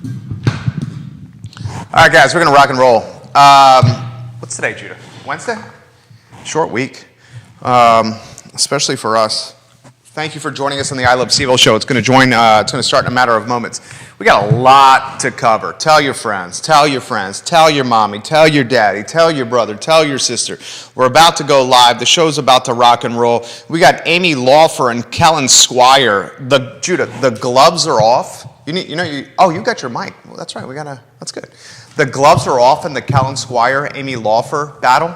All right, guys, we're going to rock and roll. What's today, Judah? Wednesday? Short week, especially for us. Thank you for joining us on the I Love CVille show. It's going to start in a matter of moments. We got a lot to cover. Tell your friends, tell your mommy, tell your daddy, tell your brother, tell your sister. We're about to go live. The show's about to rock and roll. We got Amy Laufer and Kellen Squire. Judah, the gloves are off. You got your mic. Well, that's right. That's good. The gloves are off in the Kellen Squire, Amy Laufer battle.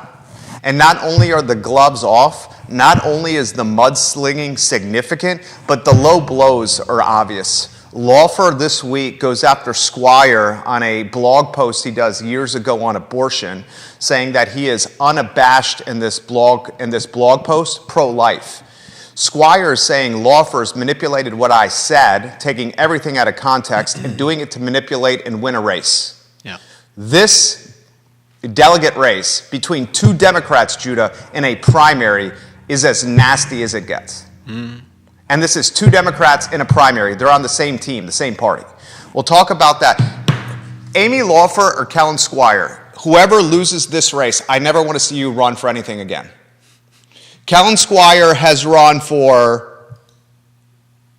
And not only are the gloves off, not only is the mudslinging significant, but the low blows are obvious. Laufer this week goes after Squire on a blog post he does years ago on abortion, saying that he is unabashed in this blog post, pro-life. Squire is saying Laufer's manipulated what I said, taking everything out of context and doing it to manipulate and win a race. Yeah. This delegate race between two Democrats, Judah, in a primary is as nasty as it gets. Mm. And this is two Democrats in a primary. They're on the same team, the same party. We'll talk about that. Amy Laufer or Kellen Squire, whoever loses this race, I never want to see you run for anything again. Kellen Squire has run for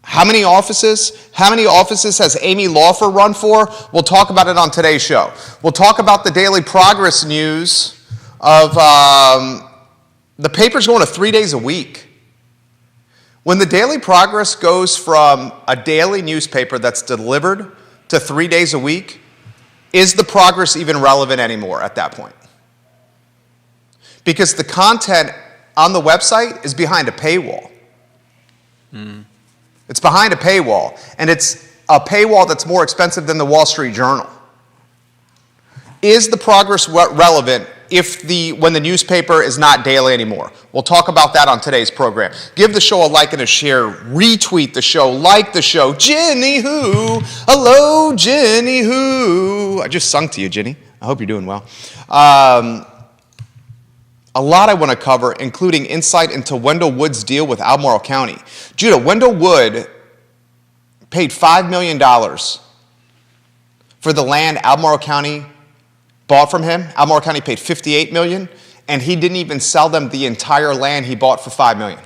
how many offices? How many offices has Amy Laufer run for? We'll talk about it on today's show. We'll talk about the Daily Progress news of the paper's going to 3 days a week. When the Daily Progress goes from a daily newspaper that's delivered to 3 days a week, is the Progress even relevant anymore at that point? Because the content on the website is behind a paywall. Mm. It's behind a paywall, and it's a paywall that's more expensive than the Wall Street Journal. Is the Progress relevant when the newspaper is not daily anymore? We'll talk about that on today's program. Give the show a like and a share. Retweet the show. Like the show. Jenny Who. Hello, Jenny Who. I just sung to you, Jenny. I hope you're doing well. A lot I want to cover, including insight into Wendell Wood's deal with Albemarle County. Judah, Wendell Wood paid $5 million for the land Albemarle County bought from him. Albemarle County paid $58 million, and he didn't even sell them the entire land he bought for $5 million.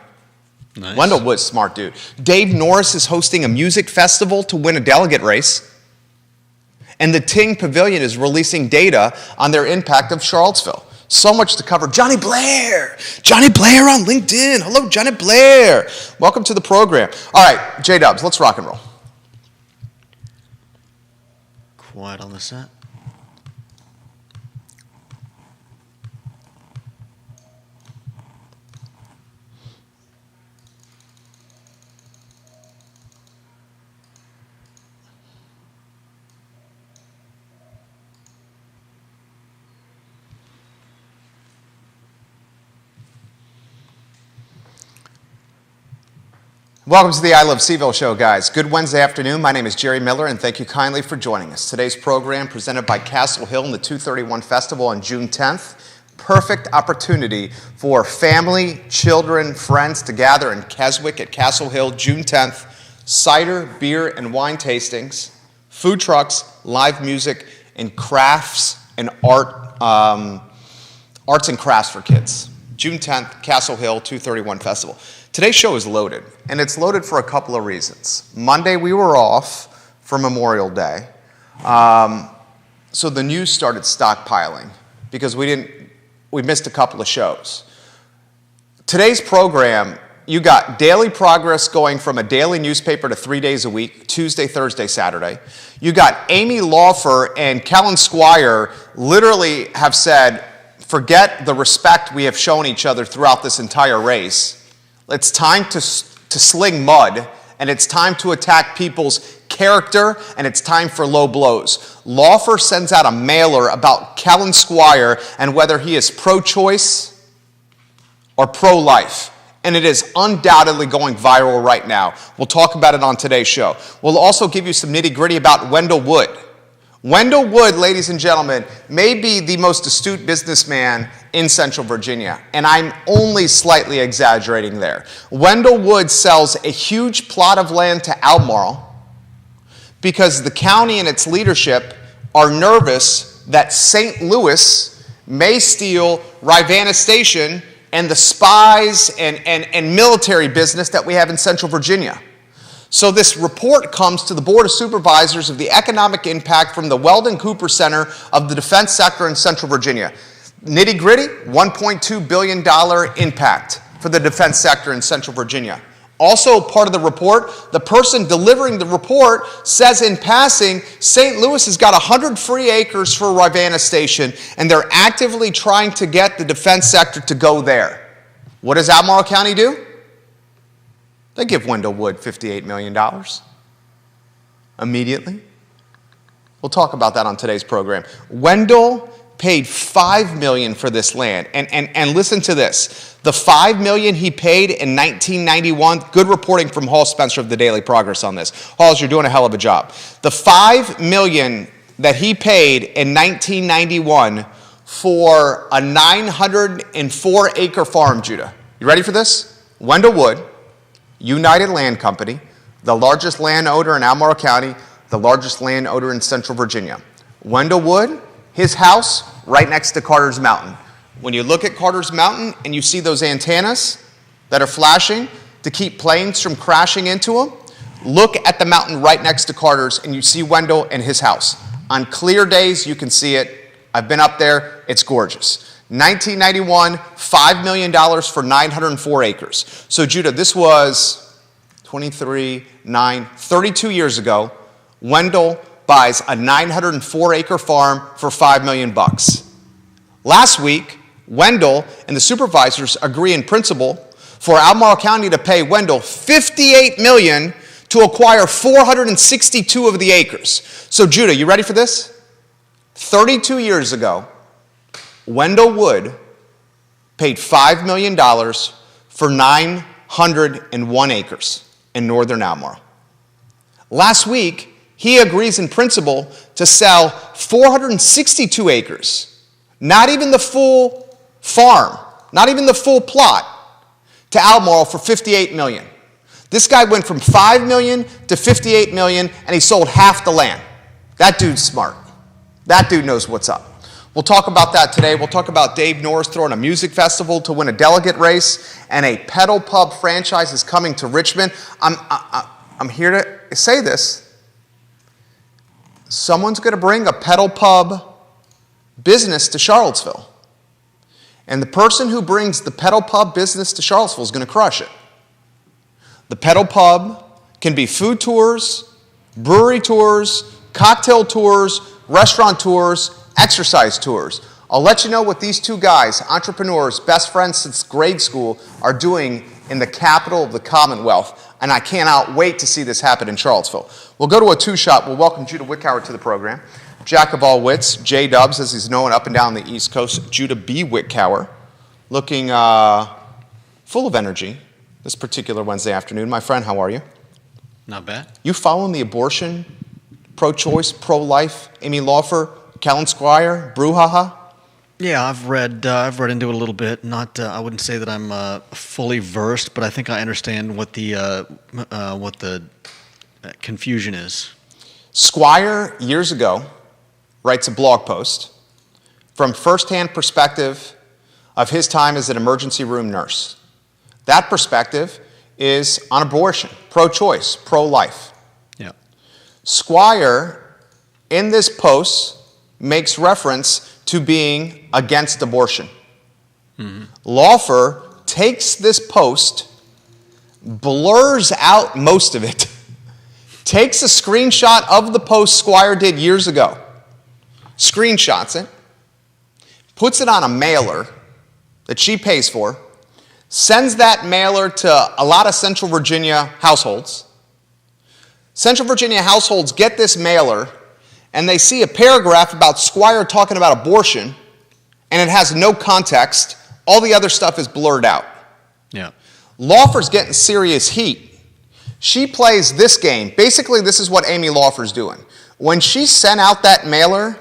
Nice. Wendell Wood's a smart dude. Dave Norris is hosting a music festival to win a delegate race. And the Ting Pavilion is releasing data on their impact of Charlottesville. So much to cover. Johnny Blair on LinkedIn. Hello, Johnny Blair. Welcome to the program. All right, J-Dubs, let's rock and roll. Quiet on the set. Welcome to the I Love CVille show, guys. Good Wednesday afternoon. My name is Jerry Miller, and thank you kindly for joining us. Today's program, presented by Castle Hill and the 231 Festival on June 10th. Perfect opportunity for family, children, friends to gather in Keswick at Castle Hill, June 10th. Cider, beer, and wine tastings, food trucks, live music, and crafts and arts and crafts for kids. June 10th, Castle Hill, 231 Festival. Today's show is loaded, and it's loaded for a couple of reasons. Monday, we were off for Memorial Day, so the news started stockpiling because we missed a couple of shows. Today's program, you got Daily Progress going from a daily newspaper to 3 days a week, Tuesday, Thursday, Saturday. You got Amy Laufer and Kellen Squire literally have said, forget the respect we have shown each other throughout this entire race. It's time to sling mud, and it's time to attack people's character, and it's time for low blows. Laufer sends out a mailer about Kellen Squire and whether he is pro-choice or pro-life. And it is undoubtedly going viral right now. We'll talk about it on today's show. We'll also give you some nitty-gritty about Wendell Wood. Wendell Wood, ladies and gentlemen, may be the most astute businessman in Central Virginia, and I'm only slightly exaggerating there. Wendell Wood sells a huge plot of land to Albemarle, because the county and its leadership are nervous that St. Louis may steal Rivanna Station and the spies and military business that we have in Central Virginia. So this report comes to the Board of Supervisors of the economic impact from the Weldon Cooper Center of the defense sector in Central Virginia. Nitty gritty, $1.2 billion impact for the defense sector in Central Virginia. Also part of the report, the person delivering the report says in passing, St. Louis has got 100 free acres for Rivanna Station, and they're actively trying to get the defense sector to go there. What does Albemarle County do? They give Wendell Wood $58 million immediately. We'll talk about that on today's program. Wendell paid $5 million for this land. And listen to this. The $5 million he paid in 1991, good reporting from Hall Spencer of the Daily Progress on this. Halls, you're doing a hell of a job. The $5 million that he paid in 1991 for a 904-acre farm, Judah. You ready for this? Wendell Wood, United Land Company, the largest landowner in Albemarle County, the largest landowner in Central Virginia. Wendell Wood, his house right next to Carter's Mountain. When you look at Carter's Mountain and you see those antennas that are flashing to keep planes from crashing into them, look at the mountain right next to Carter's and you see Wendell and his house. On clear days, you can see it. I've been up there. It's gorgeous. 1991, $5 million for 904 acres. So Judah, this was 32 years ago. Wendell buys a 904-acre farm for $5 million. Last week, Wendell and the supervisors agree in principle for Albemarle County to pay Wendell $58 million to acquire 462 of the acres. So Judah, you ready for this? 32 years ago, Wendell Wood paid $5 million for 901 acres in northern Albemarle. Last week, he agrees in principle to sell 462 acres, not even the full farm, not even the full plot, to Albemarle for $58 million. This guy went from $5 million to $58 million, and he sold half the land. That dude's smart. That dude knows what's up. We'll talk about that today. We'll talk about Dave Norris throwing a music festival to win a delegate race, and a pedal pub franchise is coming to Richmond. I'm here to say this. Someone's going to bring a pedal pub business to Charlottesville. And the person who brings the pedal pub business to Charlottesville is going to crush it. The pedal pub can be food tours, brewery tours, cocktail tours, restaurant tours, exercise tours. I'll let you know what these two guys, entrepreneurs, best friends since grade school, are doing in the capital of the Commonwealth. And I cannot wait to see this happen in Charlottesville. We'll go to a two-shot. We'll welcome Judah Wickower to the program. Jack of all wits, J-Dubs, as he's known up and down the East Coast. Judah B. Wickower, looking full of energy this particular Wednesday afternoon. My friend, how are you? Not bad. You following the abortion, pro-choice, pro-life, Amy Laufer, Callan Squire, brouhaha? Yeah, I've read into it a little bit. Not, I wouldn't say that I'm fully versed, but I think I understand what the confusion is. Squire, years ago, writes a blog post from firsthand perspective of his time as an emergency room nurse. That perspective is on abortion, pro-choice, pro-life. Yeah. Squire, in this post, makes reference to being against abortion. Mm-hmm. Laufer takes this post, blurs out most of it, takes a screenshot of the post Squire did years ago, screenshots it, puts it on a mailer that she pays for, sends that mailer to a lot of Central Virginia households. Central Virginia households get this mailer, and they see a paragraph about Squire talking about abortion, and it has no context. All the other stuff is blurred out. Yeah. Laufer's getting serious heat. She plays this game. Basically, this is what Amy Laufer's doing. When she sent out that mailer,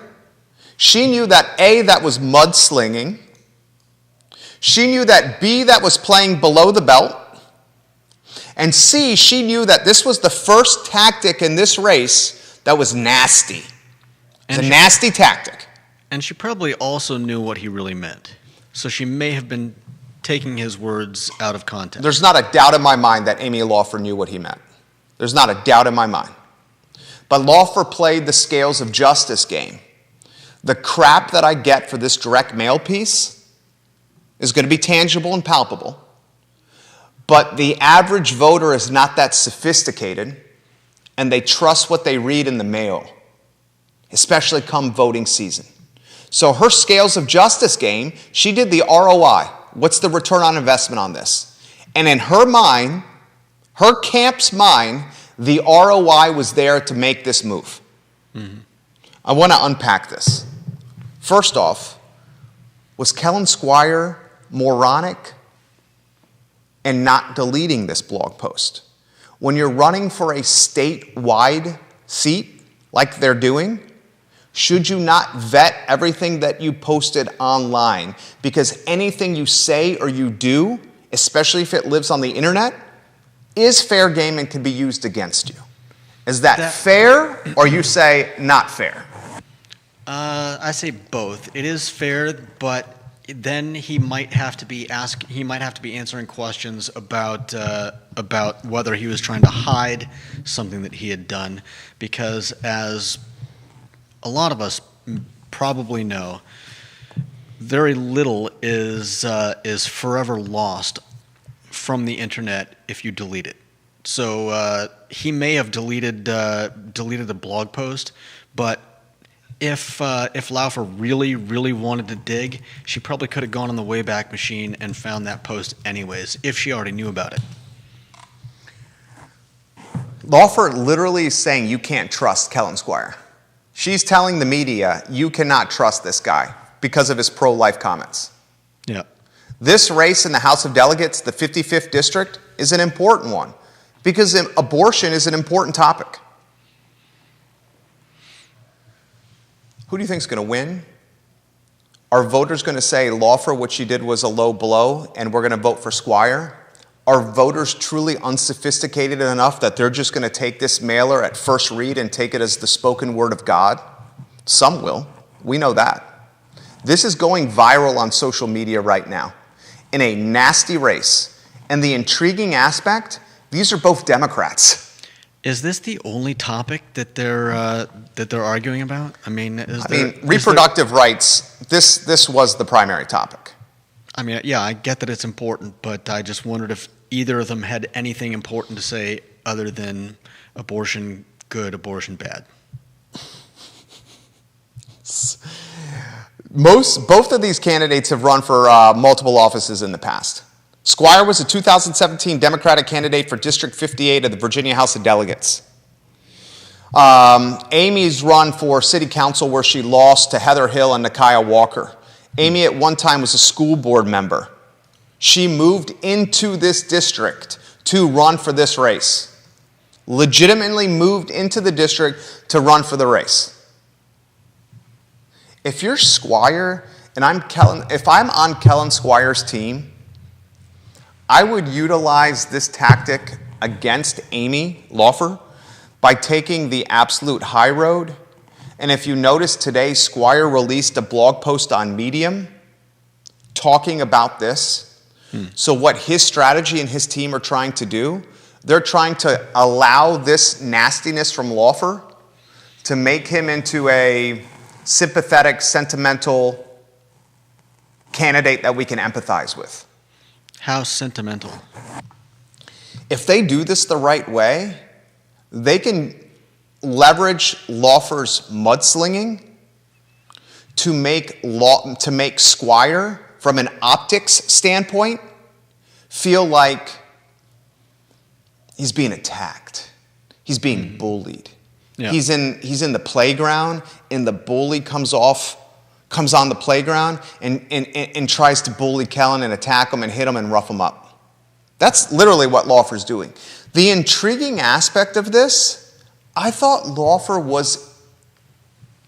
she knew that A, that was mudslinging. She knew that B, that was playing below the belt. And C, she knew that this was the first tactic in this race That was nasty. It's a And nasty tactic. And she probably also knew what he really meant. So she may have been taking his words out of context. There's not a doubt in my mind that Amy Laufer knew what he meant. There's not a doubt in my mind. But Laufer played the scales of justice game. The crap that I get for this direct mail piece is going to be tangible and palpable. But the average voter is not that sophisticated, and they trust what they read in the mail, especially come voting season. So her scales of justice game, she did the ROI. What's the return on investment on this? And in her mind, her camp's mind, the ROI was there to make this move. Mm-hmm. I want to unpack this. First off, was Kellen Squire moronic and not deleting this blog post? When you're running for a statewide seat like they're doing, should you not vet everything that you posted online? Because anything you say or you do, especially if it lives on the internet, is fair game and can be used against you. Is that fair, or you say not fair? I say both. It is fair, but then he might have to be answering questions about whether he was trying to hide something that he had done, because as a lot of us probably know, very little is forever lost from the internet if you delete it. So he may have deleted a blog post, but if Laufer really wanted to dig, she probably could have gone on the Wayback Machine and found that post anyways, if she already knew about it. Laufer literally is saying you can't trust Kellen Squire. She's telling the media you cannot trust this guy because of his pro-life comments. Yeah. This race in the House of Delegates, the 55th district, is an important one because abortion is an important topic. Who do you think is going to win? Are voters going to say Laufer, what she did was a low blow, and we're going to vote for Squire? Are voters truly unsophisticated enough that they're just going to take this mailer at first read and take it as the spoken word of God? Some will. We know that. This is going viral on social media right now in a nasty race. And the intriguing aspect, these are both Democrats. Is this the only topic that they're arguing about? Reproductive rights, this was the primary topic. I mean, yeah, I get that it's important, but I just wondered if either of them had anything important to say other than abortion good, abortion bad. Both of these candidates have run for multiple offices in the past. Squire was a 2017 Democratic candidate for District 58 of the Virginia House of Delegates. Amy's run for city council where she lost to Heather Hill and Nakia Walker. Amy at one time was a school board member. She moved into this district to run for this race. Legitimately moved into the district to run for the race. If you're Squire and if I'm on Kellen Squire's team, I would utilize this tactic against Amy Laufer by taking the absolute high road. And if you notice today, Squire released a blog post on Medium talking about this. So what his strategy and his team are trying to do, they're trying to allow this nastiness from Laufer to make him into a sympathetic, sentimental candidate that we can empathize with. How sentimental? If they do this the right way, they can leverage Laufer's mudslinging to make Squire, from an optics standpoint, feel like he's being attacked. He's being bullied. Yeah. He's in the playground, and the bully comes on the playground and tries to bully Kellen and attack him and hit him and rough him up. That's literally what Laufer's doing. The intriguing aspect of this, I thought Laufer was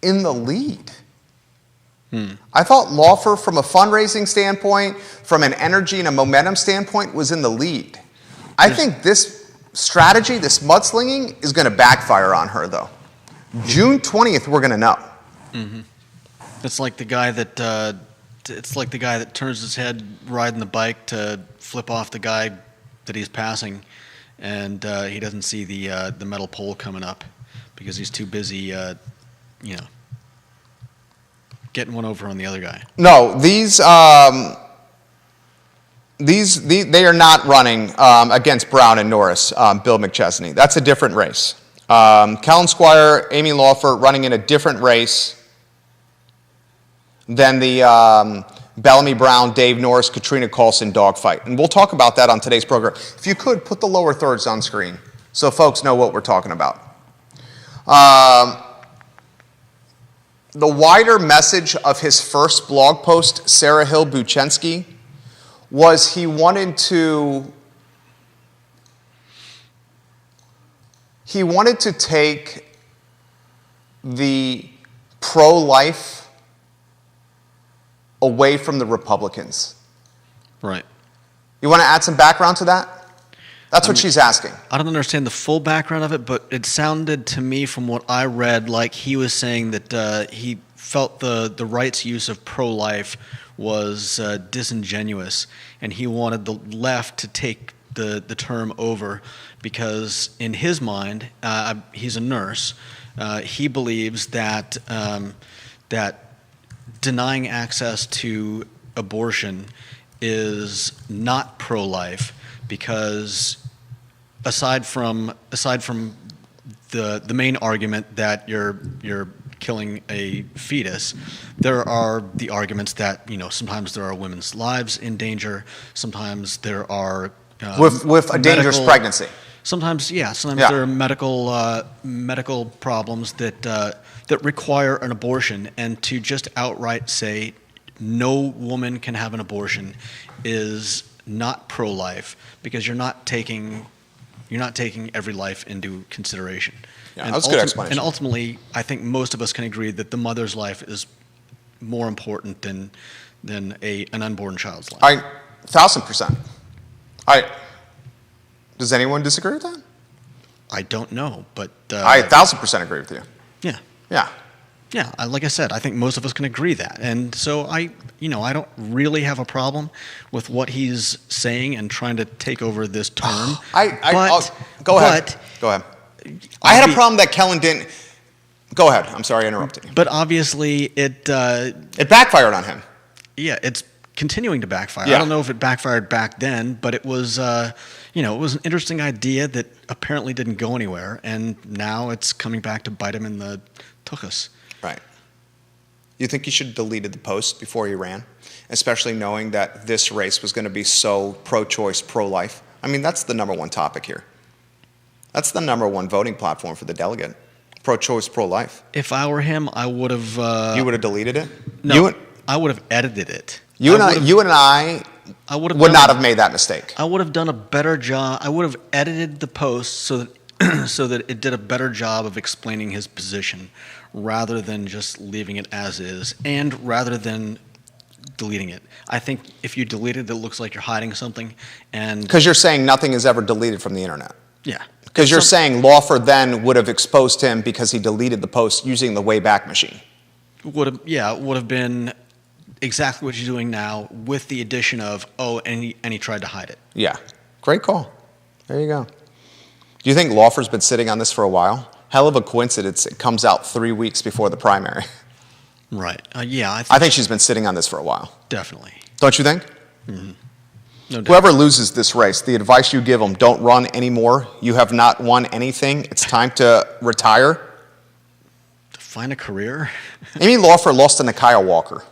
in the lead. I thought Laufer, from a fundraising standpoint, from an energy and a momentum standpoint, was in the lead. I think this strategy, this mudslinging, is going to backfire on her, though. June 20th, we're going to know. It's like the guy that turns his head riding the bike to flip off the guy that he's passing, and he doesn't see the metal pole coming up because he's too busy, getting one over on the other guy. No, they are not running against Brown and Norris, Bill McChesney. That's a different race. Callan Squire, Amy Lawfer running in a different race than the Bellamy Brown, Dave Norris, Katrina Carlson dogfight. And we'll talk about that on today's program. If you could, put the lower thirds on screen so folks know what we're talking about. The wider message of his first blog post, Sarah Hill Buchensky, was he wanted to take the pro-life away from the Republicans. Right. You want to add some background to that? That's what she's asking. I don't understand the full background of it, but it sounded to me from what I read like he was saying that he felt the right's use of pro-life was disingenuous, and he wanted the left to take the term over because in his mind, he's a nurse, he believes that that denying access to abortion is not pro-life because aside from the main argument that you're killing a fetus, there are the arguments that sometimes there are women's lives in danger, sometimes there are with a dangerous pregnancy. Sometimes there are medical problems that require an abortion, and to just outright say no woman can have an abortion is not pro-life because you're not taking every life into consideration. Yeah, that's a good explanation. And ultimately, I think most of us can agree that the mother's life is more important than an unborn child's life. 1,000%. Does anyone disagree with that? I don't know, but I 1,000% agree with you. Yeah. Yeah. Yeah, like I said, I think most of us can agree that. And so I don't really have a problem with what he's saying and trying to take over this term. Go ahead. I had a problem that Kellen didn't. Go ahead. I'm sorry I interrupted you. But obviously it backfired on him. Yeah, it's continuing to backfire. Yeah. I don't know if it backfired back then, but it was it was an interesting idea that apparently didn't go anywhere, and now it's coming back to bite him in the tuchus. Right. You think he should have deleted the post before he ran, especially knowing that this race was going to be so pro-choice, pro-life? I mean, that's the number one topic here. That's the number one voting platform for the delegate. Pro-choice, pro-life. If I were him, I would have... you would have deleted it? No, I would have edited it. You and I would not have made that mistake. I would have done a better job. I would have edited the post so that it did a better job of explaining his position rather than just leaving it as is and rather than deleting it. I think if you delete it, it looks like you're hiding something. Because you're saying nothing is ever deleted from the internet. Yeah. Because you're saying Lawfer then would have exposed him because he deleted the post using the Wayback Machine. It would have been exactly what you're doing now with the addition of, and he tried to hide it. Yeah. Great call. There you go. Do you think Lawfer's been sitting on this for a while? Hell of a coincidence. It comes out 3 weeks before the primary. Right. Yeah. I think she's been sitting on this for a while. Definitely. Don't you think? Mm-hmm. No doubt. Whoever loses this race, the advice you give them, don't run anymore. You have not won anything. It's time to retire. To find a career? Amy Lawfer lost to Nikia Walker.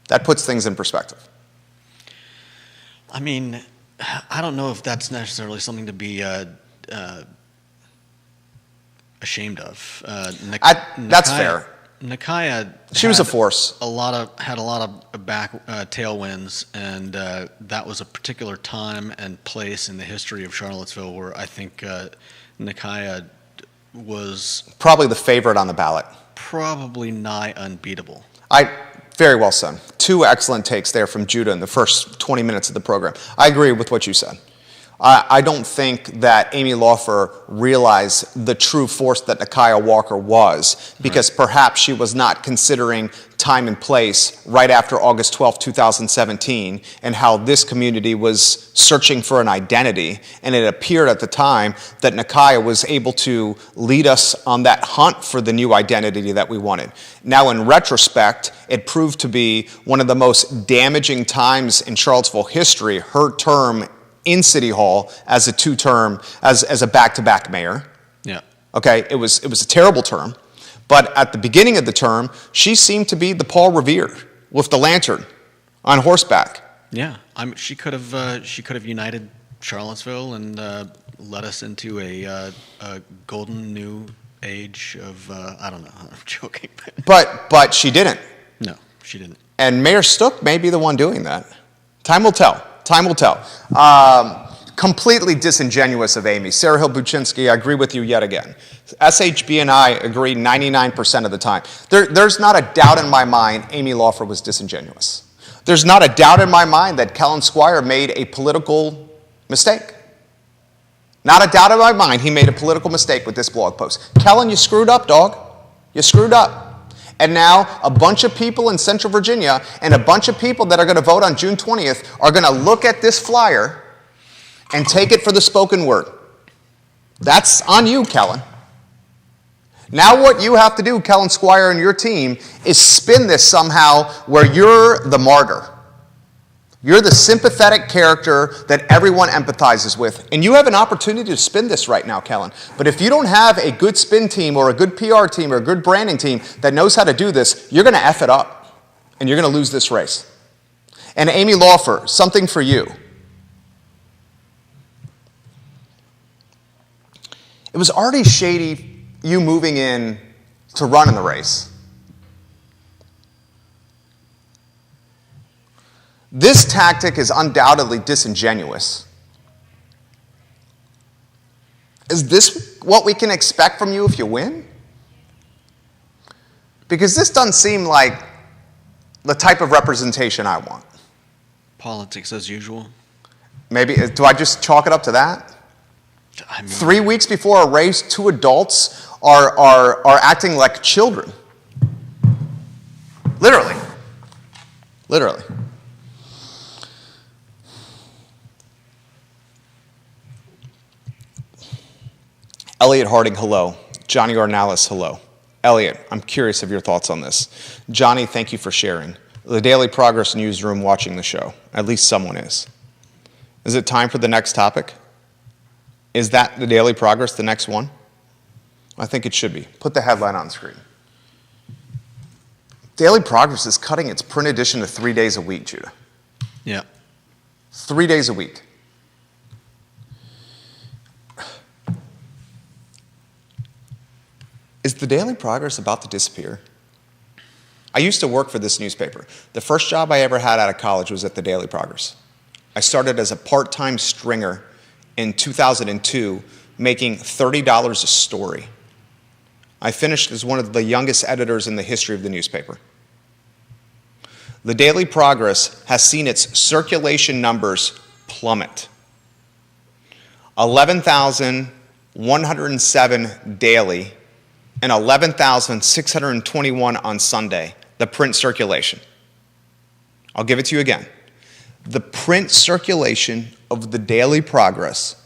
That puts things in perspective. I mean, I don't know if that's necessarily something to be ashamed of. That's fair. Nikia, she was a force. Had a lot of tailwinds, and that was a particular time and place in the history of Charlottesville where I think Nikia was probably the favorite on the ballot. Probably nigh unbeatable. Very well said. 2 excellent takes there from Judah in the first 20 minutes of the program. I agree with what you said. I don't think that Amy Laufer realized the true force that Nakia Walker was, because perhaps she was not considering time and place right after August 12, 2017, and how this community was searching for an identity. And it appeared at the time that Nakia was able to lead us on that hunt for the new identity that we wanted. Now, in retrospect, it proved to be one of the most damaging times in Charlottesville history, her term in City Hall as a two-term, as a back-to-back mayor. Yeah. Okay, it was a terrible term. But at the beginning of the term, she seemed to be the Paul Revere with the lantern on horseback. Yeah, she could have united Charlottesville and led us into a golden new age of I don't know. I'm joking, But she didn't. No, she didn't. And Mayor Stook may be the one doing that. Time will tell. Time will tell. Completely disingenuous of Amy. Sarah Hill Buczynski, I agree with you yet again. SHB and I agree 99% of the time. There's not a doubt in my mind Amy Laufer was disingenuous. There's not a doubt in my mind that Kellen Squire made a political mistake. Not a doubt in my mind he made a political mistake with this blog post. Kellen, you screwed up, dog. You screwed up. And now a bunch of people in Central Virginia and a bunch of people that are going to vote on June 20th are going to look at this flyer and take it for the spoken word. That's on you, Kellen. Now what you have to do, Kellen Squire and your team, is spin this somehow where you're the martyr. You're the sympathetic character that everyone empathizes with. And you have an opportunity to spin this right now, Kellen. But if you don't have a good spin team or a good PR team or a good branding team that knows how to do this, you're going to F it up. And you're going to lose this race. And Amy Laufer, something for you. It was already shady you moving in to run in the race. This tactic is undoubtedly disingenuous. Is this what we can expect from you if you win? Because this doesn't seem like the type of representation I want. Politics as usual. Maybe, do I just chalk it up to that? I mean, 3 weeks before a race, two adults are acting like children. Literally. Literally. Elliot Harding, hello. Johnny Ornalis, hello. Elliot, I'm curious of your thoughts on this. Johnny, thank you for sharing. The Daily Progress newsroom watching the show. At least someone is. Is it time for the next topic? Is that the Daily Progress, the next one? I think it should be. Put the headline on screen. Daily Progress is cutting its print edition to 3 days a week, Judah. yeah. 3 days a week. Is the Daily Progress about to disappear? I used to work for this newspaper. The first job I ever had out of college was at the Daily Progress. I started as a part-time stringer in 2002, making $30 a story. I finished as one of the youngest editors in the history of the newspaper. The Daily Progress has seen its circulation numbers plummet. 11,107 daily and 11,621 on Sunday, the print circulation. I'll give it to you again. The print circulation of the Daily Progress,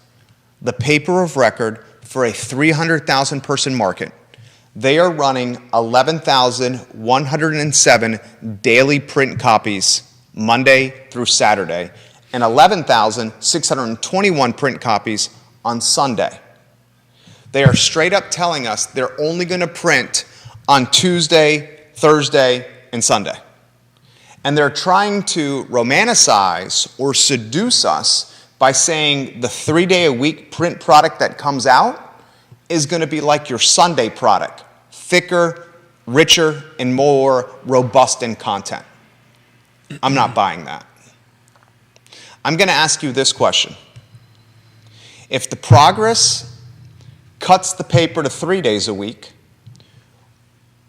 the paper of record for a 300,000 person market, they are running 11,107 daily print copies Monday through Saturday and 11,621 print copies on Sunday. They are straight up telling us they're only going to print on Tuesday, Thursday, and Sunday. And they're trying to romanticize or seduce us by saying the 3 day a week print product that comes out is going to be like your Sunday product, thicker, richer, and more robust in content. I'm not buying that. I'm going to ask you this question. If the Progress cuts the paper to 3 days a week,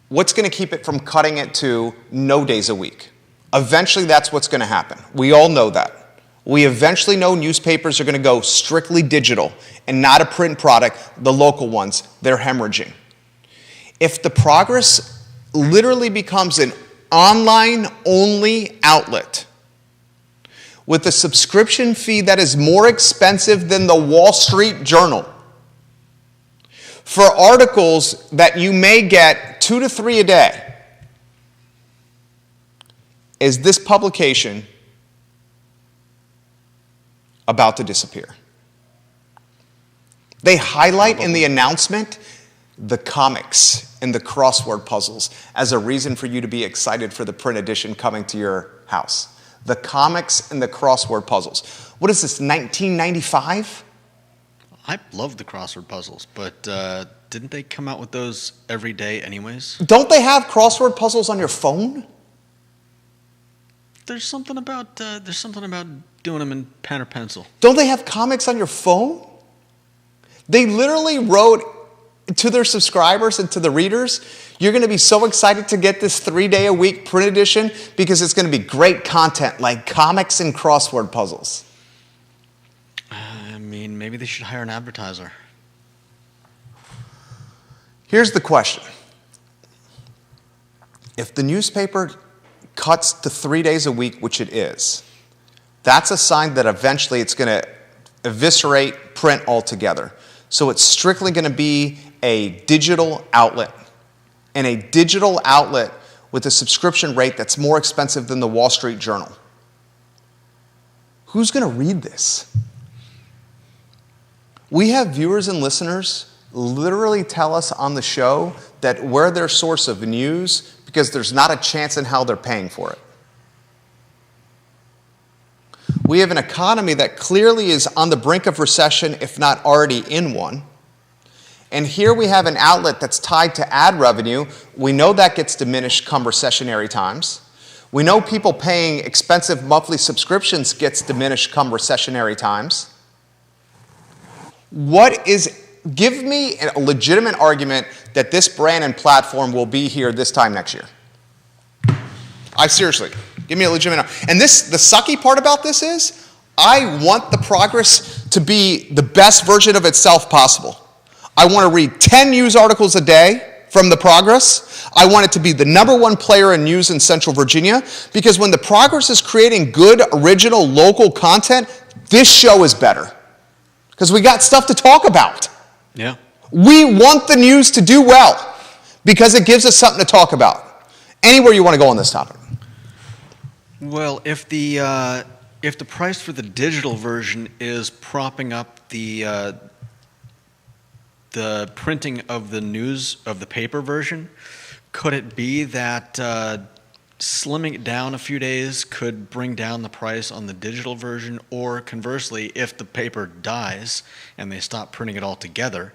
what's going to keep it from cutting it to no days a week? Eventually, that's what's going to happen. We all know that. We eventually know newspapers are going to go strictly digital and not a print product, the local ones, they're hemorrhaging. If the Progress literally becomes an online-only outlet with a subscription fee that is more expensive than the Wall Street Journal, for articles that you may get 2 to 3 a day, is this publication about to disappear? They highlight in the announcement the comics and the crossword puzzles as a reason for you to be excited for the print edition coming to your house. The comics and the crossword puzzles. What is this, 1995? I love the crossword puzzles, but didn't they come out with those every day anyways? Don't they have crossword puzzles on your phone? There's something about doing them in pen or pencil. Don't they have comics on your phone? They literally wrote to their subscribers and to the readers, you're going to be so excited to get this 3-day-a-week print edition because it's going to be great content like comics and crossword puzzles. I mean, maybe they should hire an advertiser. Here's the question. If the newspaper cuts to 3 days a week, which it is, that's a sign that eventually it's going to eviscerate print altogether. So it's strictly going to be a digital outlet, and a digital outlet with a subscription rate that's more expensive than the Wall Street Journal. Who's going to read this? We have viewers and listeners literally tell us on the show that we're their source of news because there's not a chance in hell they're paying for it. We have an economy that clearly is on the brink of recession, if not already in one. And here we have an outlet that's tied to ad revenue. We know that gets diminished come recessionary times. We know people paying expensive monthly subscriptions gets diminished come recessionary times. Give me a legitimate argument that this brand and platform will be here this time next year. Seriously, give me a legitimate. And the sucky part about this is, I want the Progress to be the best version of itself possible. I want to read 10 news articles a day from the Progress. I want it to be the #1 player in news in Central Virginia, because when the Progress is creating good, original, local content, this show is better. Because we got stuff to talk about. Yeah. We want the news to do well because it gives us something to talk about. Anywhere you want to go on this topic. Well, if the price for the digital version is propping up the printing of the news of the paper version, could it be that slimming it down a few days could bring down the price on the digital version? Or conversely, if the paper dies and they stop printing it altogether,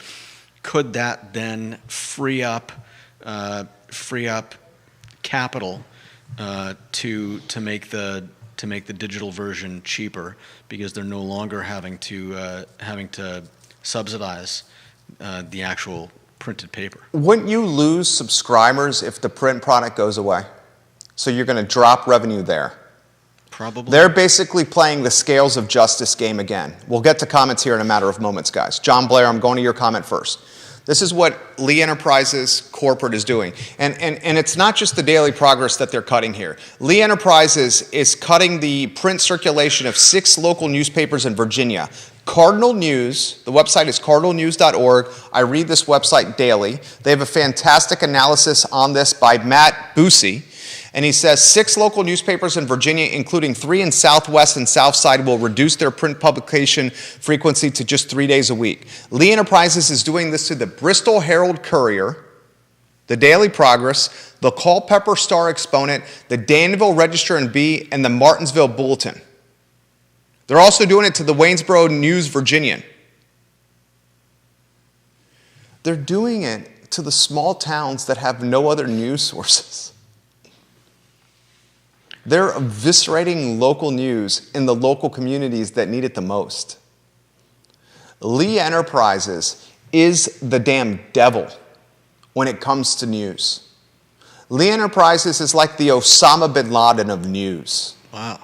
could that then free up capital to make the digital version cheaper, because they're no longer having to subsidize the actual printed paper? Wouldn't you lose subscribers if the print product goes away? So you're going to drop revenue there. Probably. They're basically playing the scales of justice game again. We'll get to comments here in a matter of moments, guys. John Blair, I'm going to your comment first. This is what Lee Enterprises corporate is doing. And it's not just the Daily Progress that they're cutting here. Lee Enterprises is cutting the print circulation of 6 local newspapers in Virginia. Cardinal News, the website is cardinalnews.org. I read this website daily. They have a fantastic analysis on this by Matt Busey. And he says 6 local newspapers in Virginia, including 3 in Southwest and Southside, will reduce their print publication frequency to just 3 days a week. Lee Enterprises is doing this to the Bristol Herald Courier, the Daily Progress, the Culpeper Star Exponent, the Danville Register and Bee, and the Martinsville Bulletin. They're also doing it to the Waynesboro News Virginian. They're doing it to the small towns that have no other news sources. They're eviscerating local news in the local communities that need it the most. Lee Enterprises is the damn devil when it comes to news. Lee Enterprises is like the Osama bin Laden of news. Wow.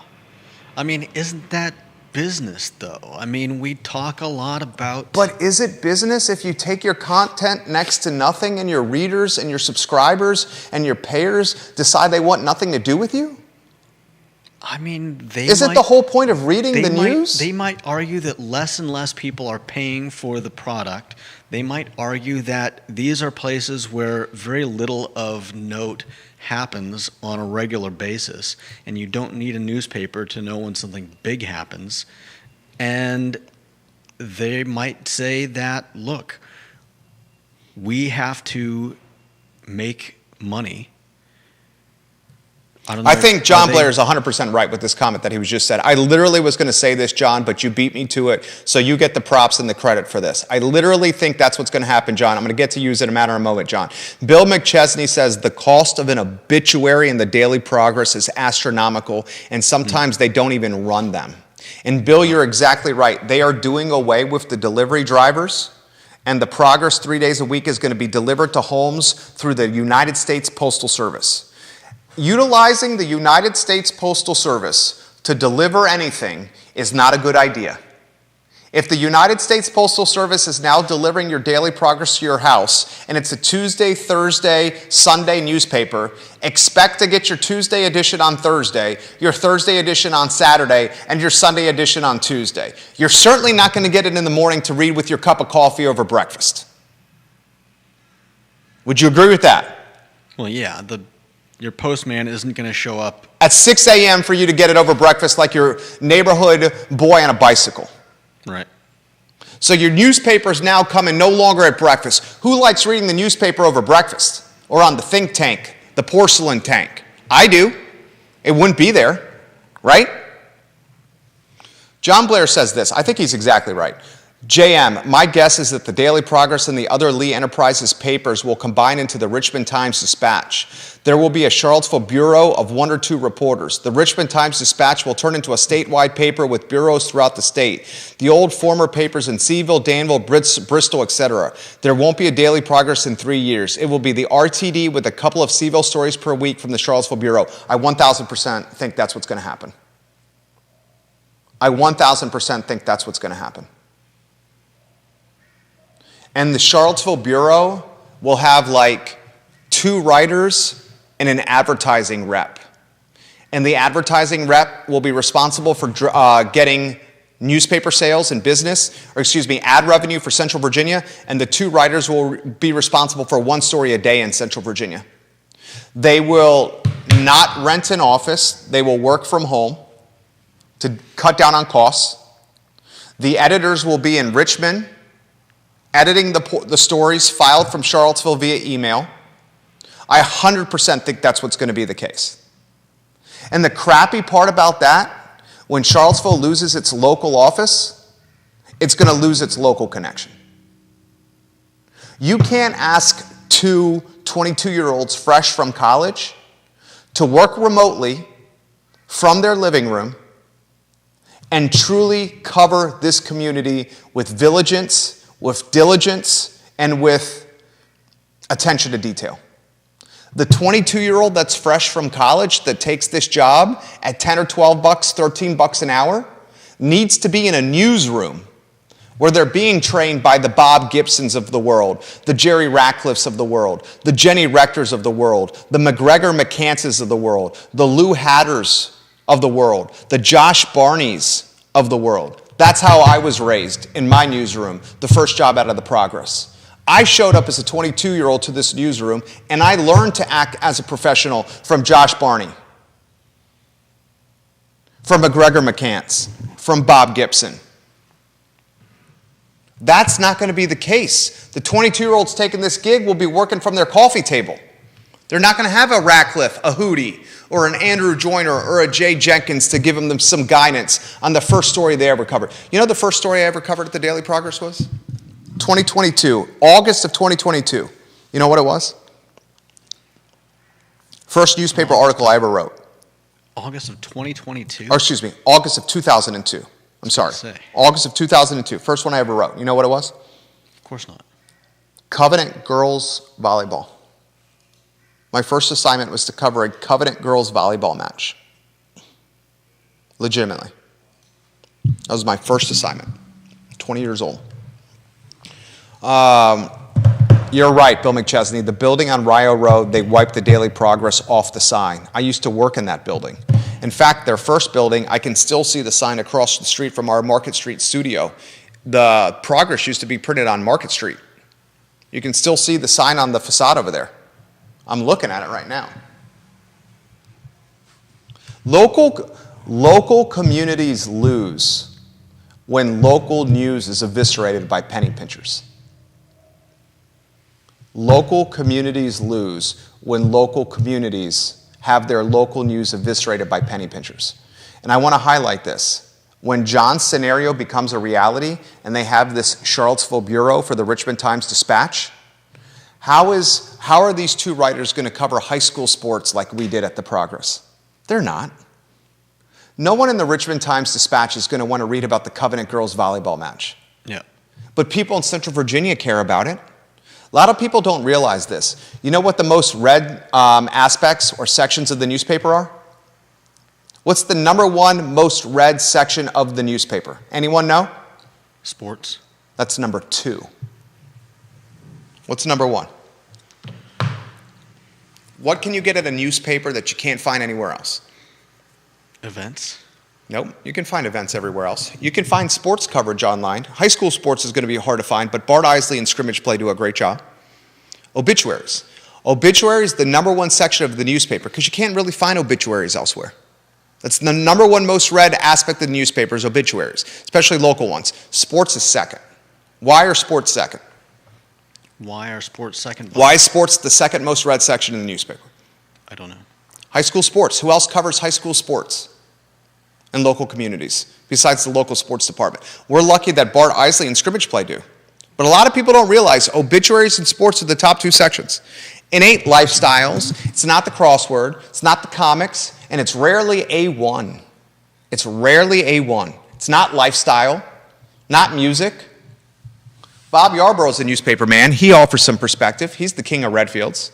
I mean, isn't that business, though. I mean, we talk a lot about... But is it business if you take your content next to nothing and your readers and your subscribers and your payers decide they want nothing to do with you? I mean, Isn't the whole point of reading the news? They might argue that less and less people are paying for the product. They might argue that these are places where very little of note happens on a regular basis, and you don't need a newspaper to know when something big happens. And they might say that, look, we have to make money. I think John Blair is 100% right with this comment that he was just said. I literally was going to say this, John, but you beat me to it, so you get the props and the credit for this. I literally think that's what's going to happen, John. I'm going to get to use it in a matter of a moment, John. Bill McChesney says the cost of an obituary in the Daily Progress is astronomical, and sometimes they don't even run them. And Bill, you're exactly right. They are doing away with the delivery drivers, and the Progress 3 days a week is going to be delivered to homes through the United States Postal Service. Utilizing the United States Postal Service to deliver anything is not a good idea. If the United States Postal Service is now delivering your Daily Progress to your house, and it's a Tuesday, Thursday, Sunday newspaper, expect to get your Tuesday edition on Thursday, your Thursday edition on Saturday, and your Sunday edition on Tuesday. You're certainly not going to get it in the morning to read with your cup of coffee over breakfast. Would you agree with that? Well, yeah, your postman isn't going to show up at 6 a.m. for you to get it over breakfast like your neighborhood boy on a bicycle. Right. So your newspaper's now coming no longer at breakfast. Who likes reading the newspaper over breakfast or on the think tank, the porcelain tank? I do. It wouldn't be there, right? John Blair says this. I think he's exactly right. JM, my guess is that the Daily Progress and the other Lee Enterprises papers will combine into the Richmond Times-Dispatch. There will be a Charlottesville bureau of 1 or 2 reporters. The Richmond Times-Dispatch will turn into a statewide paper with bureaus throughout the state. The old former papers in Seville, Danville, Bristol, etc. There won't be a Daily Progress in 3 years. It will be the RTD with a couple of Seville stories per week from the Charlottesville bureau. I 1,000% think that's what's going to happen. I 1,000% think that's what's going to happen. And the Charlottesville Bureau will have like 2 writers and an advertising rep. And the advertising rep will be responsible for getting newspaper sales and ad revenue for Central Virginia. And the 2 writers will be responsible for 1 story a day in Central Virginia. They will not rent an office. They will work from home to cut down on costs. The editors will be in Richmond, editing the stories filed from Charlottesville via email. I 100% think that's what's going to be the case. And the crappy part about that, when Charlottesville loses its local office, it's going to lose its local connection. You can't ask 2 22-year-olds fresh from college to work remotely from their living room and truly cover this community with diligence, and with attention to detail. The 22-year-old that's fresh from college that takes this job at 10 or 12 bucks, 13 bucks an hour needs to be in a newsroom where they're being trained by the Bob Gibsons of the world, the Jerry Ratcliffes of the world, the Jenny Rectors of the world, the McGregor McCances of the world, the Lou Hatters of the world, the Josh Barneys of the world. That's how I was raised in my newsroom, the first job out of the Progress. I showed up as a 22-year-old to this newsroom, and I learned to act as a professional from Josh Barney, from McGregor McCants, from Bob Gibson. That's not going to be the case. The 22-year-olds taking this gig will be working from their coffee table. They're not going to have a Ratcliffe, a Hootie, or an Andrew Joyner, or a Jay Jenkins to give them some guidance on the first story they ever covered. You know the first story I ever covered at the Daily Progress was? 2022, August of 2022. You know what it was? First newspaper article I ever wrote. August of 2022? Or excuse me, August of 2002. I'm sorry. August of 2002. First one I ever wrote. You know what it was? Of course not. Covenant Girls Volleyball. My first assignment was to cover a Covenant girls volleyball match. Legitimately. That was my first assignment, 20 years old. You're right, Bill McChesney. The building on Rio Road, they wiped the Daily Progress off the sign. I used to work in that building. In fact, their first building, I can still see the sign across the street from our Market Street studio. The Progress used to be printed on Market Street. You can still see the sign on the facade over there. I'm looking at it right now. Local communities lose when local news is eviscerated by penny pinchers. Local communities lose when local communities have their local news eviscerated by penny pinchers. And I want to highlight this. When John's scenario becomes a reality and they have this Charlottesville bureau for the Richmond Times-Dispatch, how are these two writers going to cover high school sports like we did at the Progress? They're not. No one in the Richmond Times-Dispatch is going to want to read about the Covenant girls volleyball match. Yeah. But people in Central Virginia care about it. A lot of people don't realize this. You know what the most read aspects or sections of the newspaper are? What's the number one most read section of the newspaper? Anyone know? Sports. That's number 2. What's number 1? What can you get at a newspaper that you can't find anywhere else? Events. Nope, you can find events everywhere else. You can find sports coverage online. High school sports is going to be hard to find, but Bart Isley and Scrimmage Play do a great job. Obituaries. Obituaries, the number 1 section of the newspaper, because you can't really find obituaries elsewhere. That's the number 1 most read aspect of the newspaper is obituaries, especially local ones. Sports is second. Why are sports second? Why are sports second? Why is sports the second most read section in the newspaper? I don't know. High school sports. Who else covers high school sports in local communities besides the local sports department? We're lucky that Bart Isley and Scrimmage Play do. But a lot of people don't realize obituaries and sports are the top 2 sections. It ain't lifestyles, it's not the crossword, it's not the comics, and it's rarely A1. It's rarely A1. It's not lifestyle, not music. Bob Yarborough's a newspaper man. He offers some perspective. He's the king of Redfields.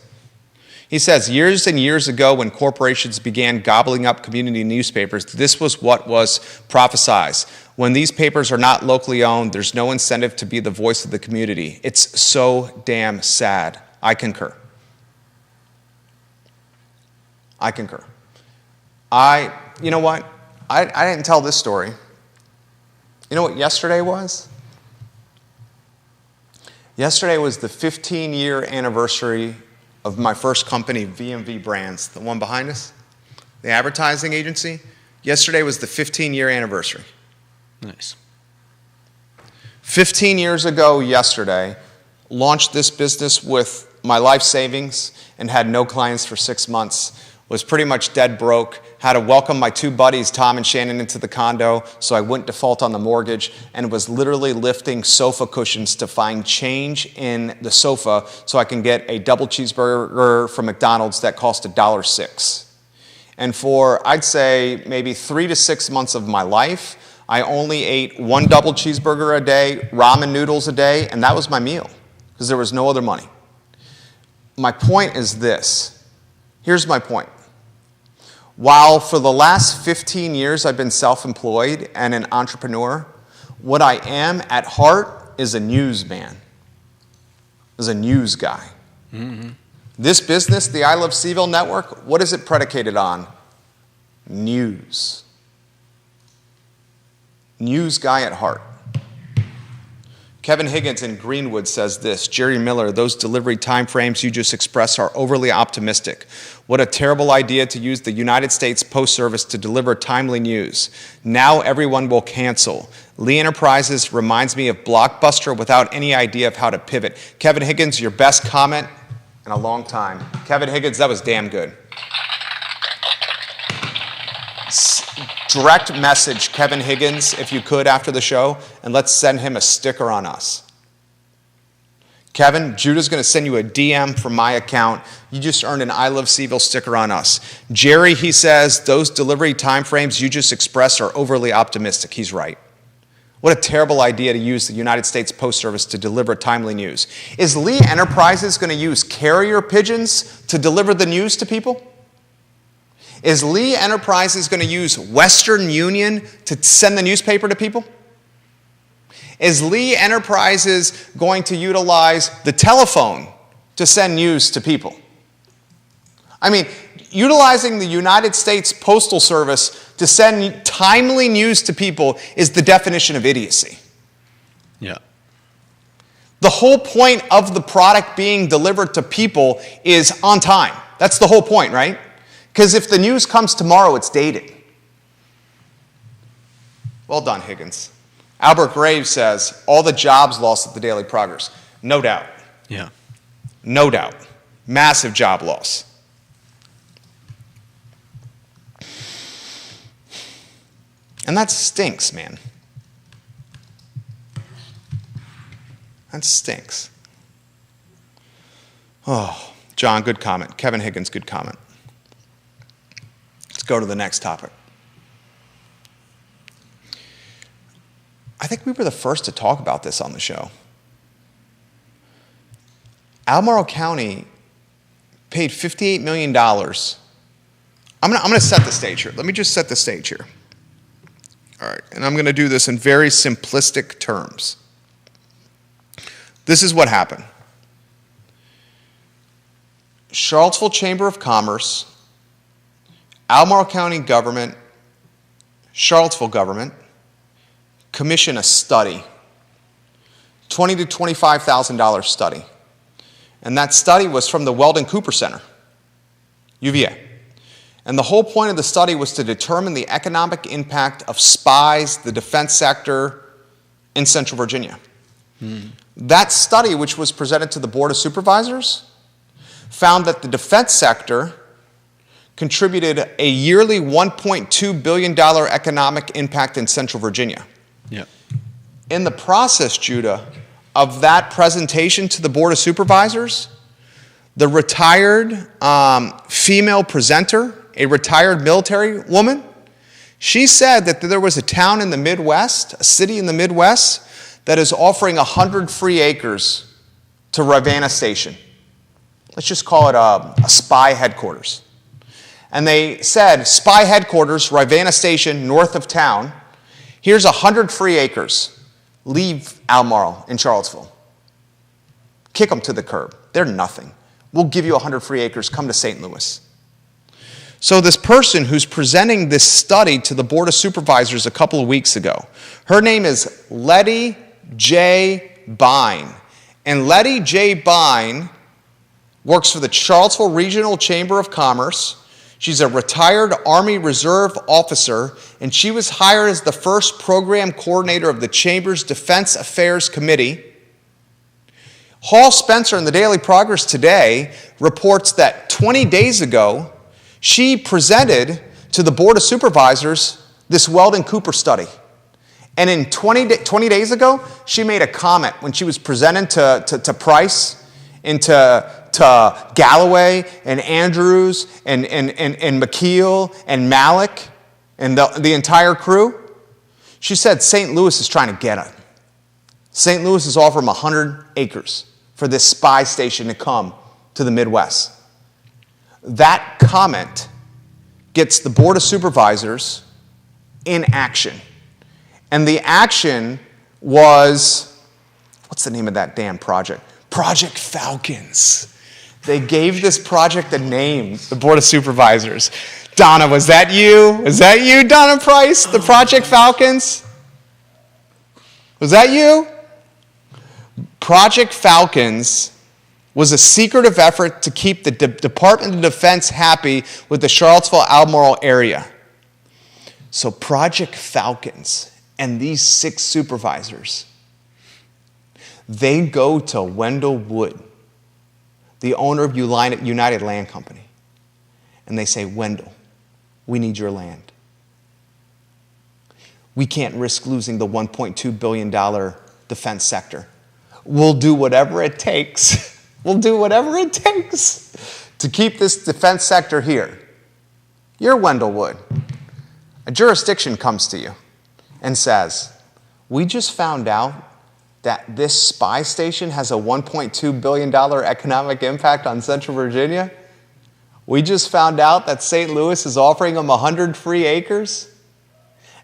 He says, years and years ago when corporations began gobbling up community newspapers, this was what was prophesied. When these papers are not locally owned, there's no incentive to be the voice of the community. It's so damn sad. I concur. I concur. You know what? I didn't tell this story. You know what yesterday was? Yesterday was the 15-year anniversary of my first company, VMV Brands, the one behind us, the advertising agency. Yesterday was the 15-year anniversary. Nice. 15 years ago yesterday, launched this business with my life savings and had no clients for 6 months. Was pretty much dead broke, had to welcome my 2 buddies, Tom and Shannon, into the condo so I wouldn't default on the mortgage, and was literally lifting sofa cushions to find change in the sofa so I can get a double cheeseburger from McDonald's that cost $1.06. And for, I'd say, maybe 3 to 6 months of my life, I only ate 1 double cheeseburger a day, ramen noodles a day, and that was my meal because there was no other money. My point is this. Here's my point. While for the last 15 years I've been self-employed and an entrepreneur, what I am at heart is a newsman, is a news guy. Mm-hmm. This business, the I Love CVille Network, what is it predicated on? News. News guy at heart. Kevin Higgins in Greenwood says this, Jerry Miller, those delivery time frames you just expressed are overly optimistic. What a terrible idea to use the United States Post Service to deliver timely news. Now everyone will cancel. Lee Enterprises reminds me of Blockbuster without any idea of how to pivot. Kevin Higgins, your best comment in a long time. Kevin Higgins, that was damn good. Direct message Kevin Higgins, if you could, after the show, and let's send him a sticker on us. Kevin, Judah's going to send you a DM from my account. You just earned an I Love CVille sticker on us. Jerry, he says, those delivery time frames you just expressed are overly optimistic. He's right. What a terrible idea to use the United States Post Service to deliver timely news. Is Lee Enterprises going to use carrier pigeons to deliver the news to people? Is Lee Enterprises going to use Western Union to send the newspaper to people? Is Lee Enterprises going to utilize the telephone to send news to people? I mean, utilizing the United States Postal Service to send timely news to people is the definition of idiocy. Yeah. The whole point of the product being delivered to people is on time. That's the whole point, right? Because if the news comes tomorrow, it's dated. Well done, Higgins. Albert Graves says, all the jobs lost at the Daily Progress. No doubt. Yeah. No doubt. Massive job loss. And that stinks, man. That stinks. Oh, John, good comment. Kevin Higgins, good comment. Let's go to the next topic. I think we were the first to talk about this on the show. Albemarle County paid $58 million. I'm going to set the stage here. Let me just set the stage here. All right, and I'm going to do this in very simplistic terms. This is what happened. Charlottesville Chamber of Commerce, Albemarle County government, Charlottesville government, commission a study, $20,000 to $25,000 study. And that study was from the Weldon Cooper Center, UVA. And the whole point of the study was to determine the economic impact of SPIES, the defense sector, in Central Virginia. That study, which was presented to the Board of Supervisors, found that the defense sector contributed a yearly $1.2 billion economic impact in Central Virginia. Yeah. In the process, Judah, of that presentation to the Board of Supervisors, the retired female presenter, a retired military woman, she said that there was a town in the Midwest, a city in the Midwest, that is offering 100 free acres to Ravenna Station. Let's just call it a SPY headquarters. And they said, SPY headquarters, Ravenna Station, north of town, here's 100 free acres. Leave Albemarle in Charlottesville. Kick them to the curb. They're nothing. We'll give you 100 free acres. Come to St. Louis. So this person who's presenting this study to the Board of Supervisors a couple of weeks ago, her name is Letty J. Bine. And Letty J. Bine works for the Charlottesville Regional Chamber of Commerce. She's a retired Army Reserve officer, and she was hired as the first program coordinator of the Chamber's Defense Affairs Committee. Hall Spencer in the Daily Progress today reports that 20 days ago, she presented to the Board of Supervisors this Weldon Cooper study. And in 20 days ago, she made a comment when she was presenting to Price and to Galloway and Andrews and McKeel and Malik and the entire crew. She said St. Louis is trying to get it. St. Louis is offering 100 acres for this SPY station to come to the Midwest. That comment gets the Board of Supervisors in action. And the action was, what's the name of that damn project? Project Falcons. They gave this project a name, the Board of Supervisors. Donna, was that you? Was that you, Donna Price, the Project Falcons? Was that you? Project Falcons was a secretive effort to keep the Department of Defense happy with the Charlottesville-Albemarle area. So Project Falcons and these 6 supervisors, they go to Wendell Wood, the owner of United Land Company, and they say, Wendell, we need your land. We can't risk losing the $1.2 billion defense sector. We'll do whatever it takes. We'll do whatever it takes to keep this defense sector here. You're Wendell Wood. A jurisdiction comes to you and says, we just found out that this SPY station has a $1.2 billion economic impact on Central Virginia. We just found out that St. Louis is offering them 100 free acres,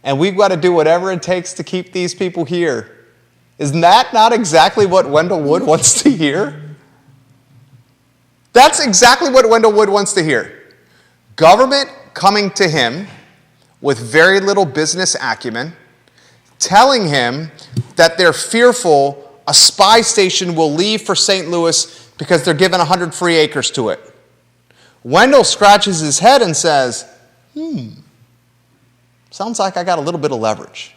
and we've got to do whatever it takes to keep these people here. Isn't that not exactly what Wendell Wood wants to hear? That's exactly what Wendell Wood wants to hear. Government coming to him with very little business acumen, telling him that they're fearful a spy station will leave for St. Louis because they're given 100 free acres to it. Wendell scratches his head and says, sounds like I got a little bit of leverage.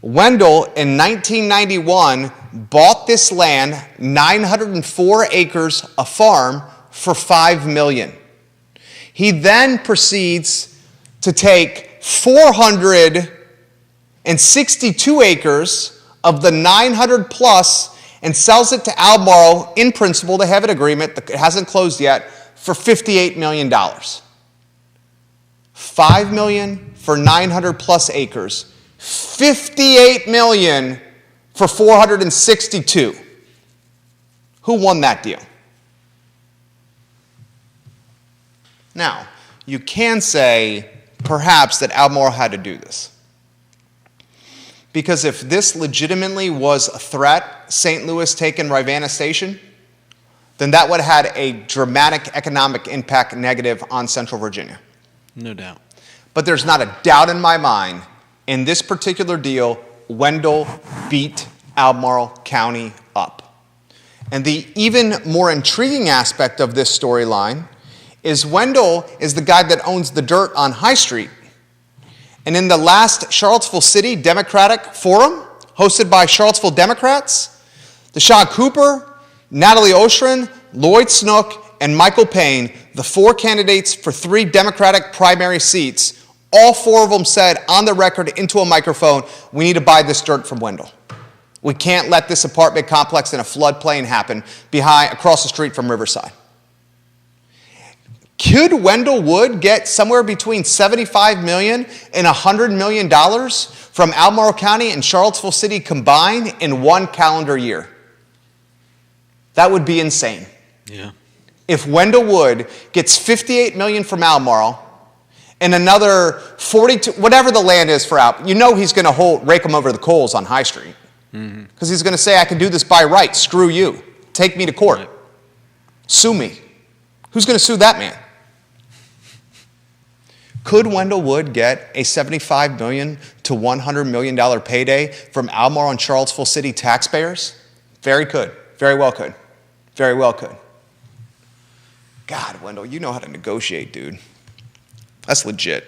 Wendell, in 1991, bought this land, 904 acres, a farm, for $5 million. He then proceeds to take 462 acres of the 900 plus and sells it to Albemarle, in principle. They have an agreement that hasn't closed yet, for $58 million. $5 million for 900 plus acres. $58 million for 462. Who won that deal? Now, you can say perhaps that Albemarle had to do this. Because if this legitimately was a threat, St. Louis taking Rivanna Station, then that would have had a dramatic economic impact negative on Central Virginia. No doubt. But there's not a doubt in my mind, in this particular deal, Wendell beat Albemarle County up. And the even more intriguing aspect of this storyline is Wendell is the guy that owns the dirt on High Street. And in the last Charlottesville City Democratic Forum, hosted by Charlottesville Democrats, Deshaun Cooper, Natalie Oshrin, Lloyd Snook, and Michael Payne, the four candidates for 3 Democratic primary seats, all 4 of them said on the record into a microphone, we need to buy this dirt from Wendell. We can't let this apartment complex in a floodplain happen across the street from Riverside. Could Wendell Wood get somewhere between $75 million and $100 million from Albemarle County and Charlottesville City combined in 1 calendar year? That would be insane. Yeah. If Wendell Wood gets $58 million from Albemarle and another 42, whatever the land is for Albemarle, you know he's going to rake them over the coals on High Street. Because he's going to say, I can do this by right. Screw you. Take me to court. Right. Sue me. Who's going to sue that man? Could Wendell Wood get a $75 million to $100 million payday from Albemarle and Charlottesville City taxpayers? Very could. Very well could. Very well could. God, Wendell, you know how to negotiate, dude. That's legit.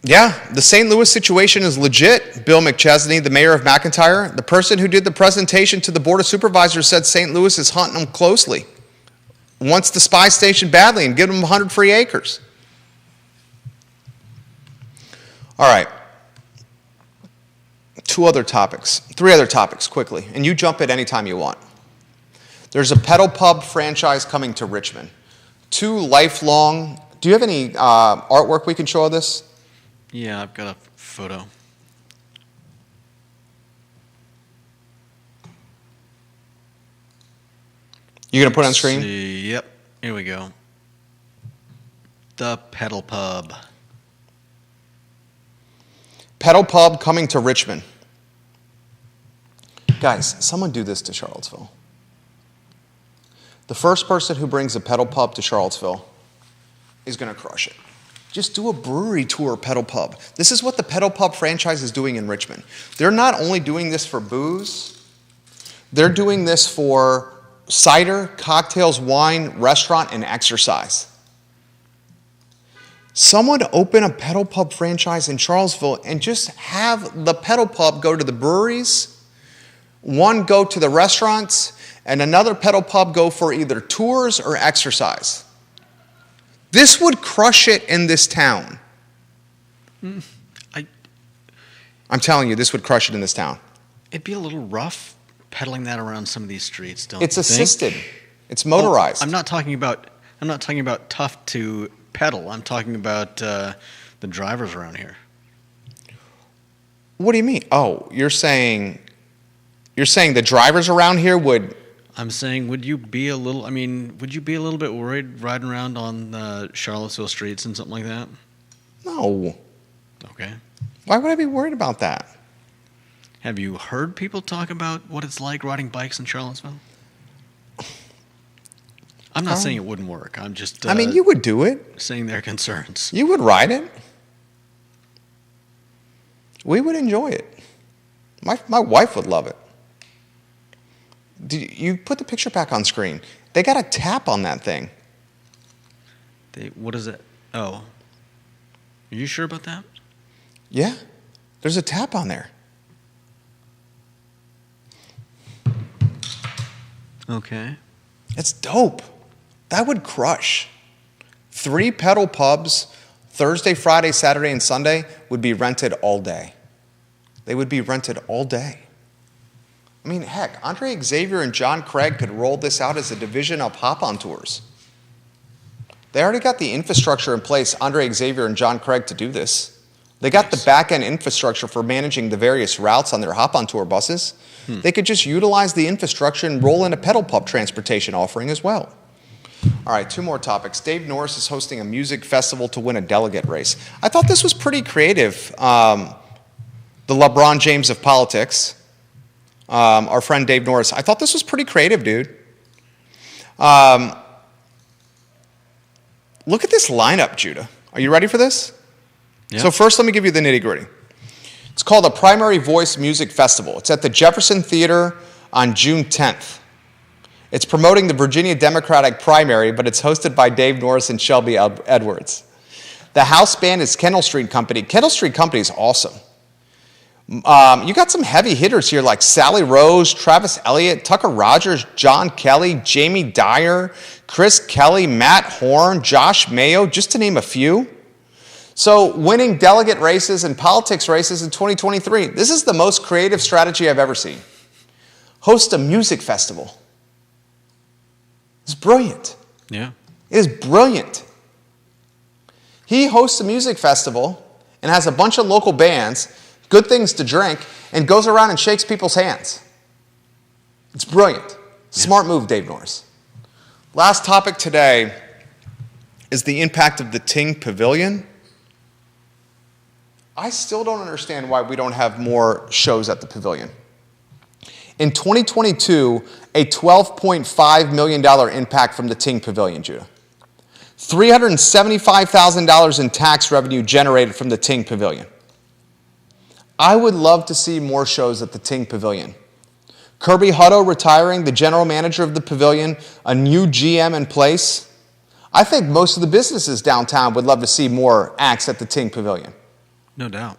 Yeah, the St. Louis situation is legit. Bill McChesney, the mayor of McIntyre, the person who did the presentation to the Board of Supervisors, said St. Louis is hunting them closely. Wants the spy station badly and give them 100 free acres. All right. 3 other topics quickly, and you jump at any time you want. There's a Pedal Pub franchise coming to Richmond. 2 lifelong, do you have any artwork we can show of this? Yeah, I've got a photo. You gonna put it on screen? See, yep, here we go. The Pedal Pub. Pedal Pub coming to Richmond. Guys, someone do this to Charlottesville. The first person who brings a Pedal Pub to Charlottesville is going to crush it. Just do a brewery tour Pedal Pub. This is what the Pedal Pub franchise is doing in Richmond. They're not only doing this for booze, they're doing this for cider, cocktails, wine, restaurant, and exercise. Someone open a Pedal Pub franchise in Charlottesville and just have the Pedal Pub go to the breweries, one go to the restaurants, and another Pedal Pub go for either tours or exercise. This would crush it in this town. I'm telling you, this would crush it in this town. It'd be a little rough pedaling that around some of these streets, don't you It's think? assisted. It's motorized. I'm not talking about tough to pedal. I'm talking about the drivers around here. What do you mean? Oh, you're saying the drivers around here would I'm saying, would you be a little bit worried riding around on Charlottesville streets and something like that? No. Okay. Why would I be worried about that? Have you heard people talk about what it's like riding bikes in Charlottesville? I'm not saying it wouldn't work. I'm just I mean, you would do it. saying their concerns. You would ride it. We would enjoy it. My wife would love it. You put the picture back on screen. They got a tap on that thing. What is it? Oh. Are you sure about that? Yeah. There's a tap on there. Okay. It's dope. That would crush. 3 pedal pubs, Thursday, Friday, Saturday, and Sunday, would be rented all day. They would be rented all day. I mean, heck, Andre Xavier and John Craig could roll this out as a division of hop-on tours. They already got the infrastructure in place, Andre Xavier and John Craig, to do this. They got the back-end infrastructure for managing the various routes on their hop-on tour buses. They could just utilize the infrastructure and roll in a pedal pub transportation offering as well. All right, 2 more topics. Dave Norris is hosting a music festival to win a delegate race. I thought this was pretty creative. The LeBron James of politics, our friend Dave Norris, I thought this was pretty creative, dude. Look at this lineup, Judah. Are you ready for this? Yeah. So first, let me give you the nitty-gritty. It's called the Primary Voice Music Festival. It's at the Jefferson Theater on June 10th. It's promoting the Virginia Democratic primary, but it's hosted by Dave Norris and Shelby Edwards. The house band is Kendall Street Company. Kendall Street Company is awesome. You got some heavy hitters here like Sally Rose, Travis Elliott, Tucker Rogers, John Kelly, Jamie Dyer, Chris Kelly, Matt Horn, Josh Mayo, just to name a few. So winning delegate races and politics races in 2023, this is the most creative strategy I've ever seen. Host a music festival. It's brilliant. Yeah. It is brilliant. He hosts a music festival and has a bunch of local bands, good things to drink, and goes around and shakes people's hands. It's brilliant. Smart move, Dave Norris. Last topic today is the impact of the Ting Pavilion. I still don't understand why we don't have more shows at the Pavilion. In 2022, a $12.5 million impact from the Ting Pavilion, Judah. $375,000 in tax revenue generated from the Ting Pavilion. I would love to see more shows at the Ting Pavilion. Kirby Hutto retiring, the general manager of the Pavilion, a new GM in place. I think most of the businesses downtown would love to see more acts at the Ting Pavilion. No doubt.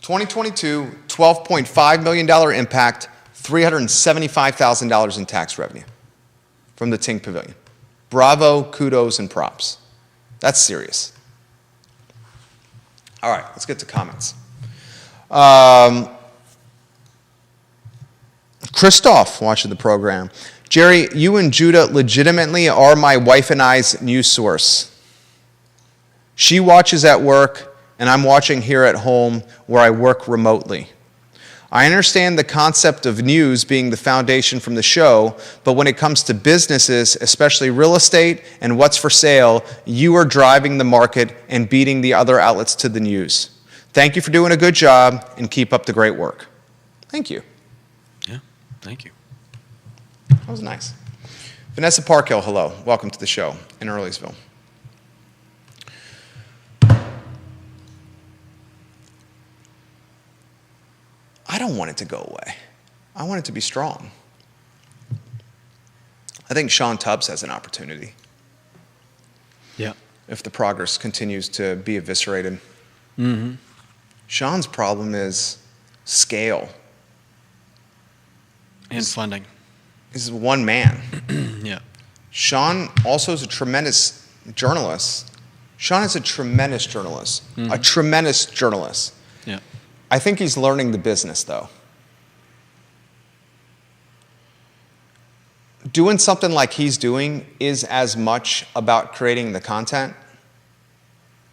2022, $12.5 million impact, $375,000 in tax revenue from the Ting Pavilion. Bravo, kudos, and props. That's serious. All right, let's get to comments. Christoph watching the program. Jerry, you and Judah legitimately are my wife and I's news source. She watches at work, and I'm watching here at home where I work remotely. I understand the concept of news being the foundation from the show, but when it comes to businesses, especially real estate and what's for sale, you are driving the market and beating the other outlets to the news. Thank you for doing a good job, and keep up the great work. Thank you. Yeah, thank you. That was nice. Vanessa Parkhill, hello. Welcome to the show in Earlysville. I don't want it to go away. I want it to be strong. I think Sean Tubbs has an opportunity. Yeah. If the progress continues to be eviscerated. Mm-hmm. Sean's problem is scale. And funding. He's one man. Yeah. Sean also is a tremendous journalist. Sean is a tremendous journalist. Mm-hmm. A tremendous journalist. Yeah. I think he's learning the business, though. Doing something like he's doing is as much about creating the content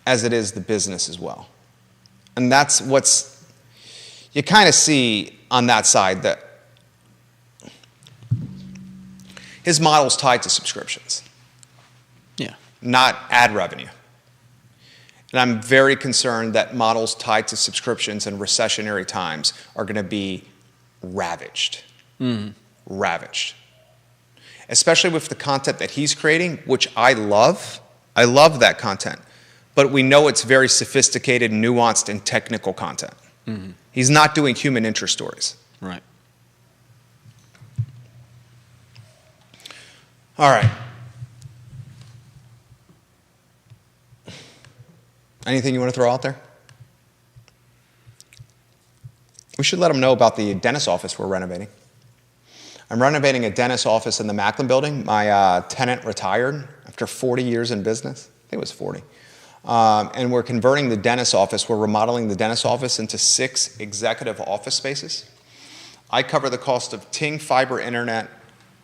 as it is the business as well. And that's what's, you kind of see on that side that His model's tied to subscriptions, Yeah. not ad revenue. And I'm very concerned that models tied to subscriptions in recessionary times are going to be ravaged. Ravaged. Especially with the content that he's creating, which I love. I love that content. But we know it's very sophisticated, nuanced, and technical content. He's not doing human interest stories. Right. All right. Anything you want to throw out there? We should let them know about the dentist office we're renovating. I'm renovating a dentist office in the Macklin building. My tenant retired after 40 years in business. I think it was 40. And we're converting the dentist office. We're remodeling the dentist office into 6 executive office spaces. I cover the cost of Ting fiber internet,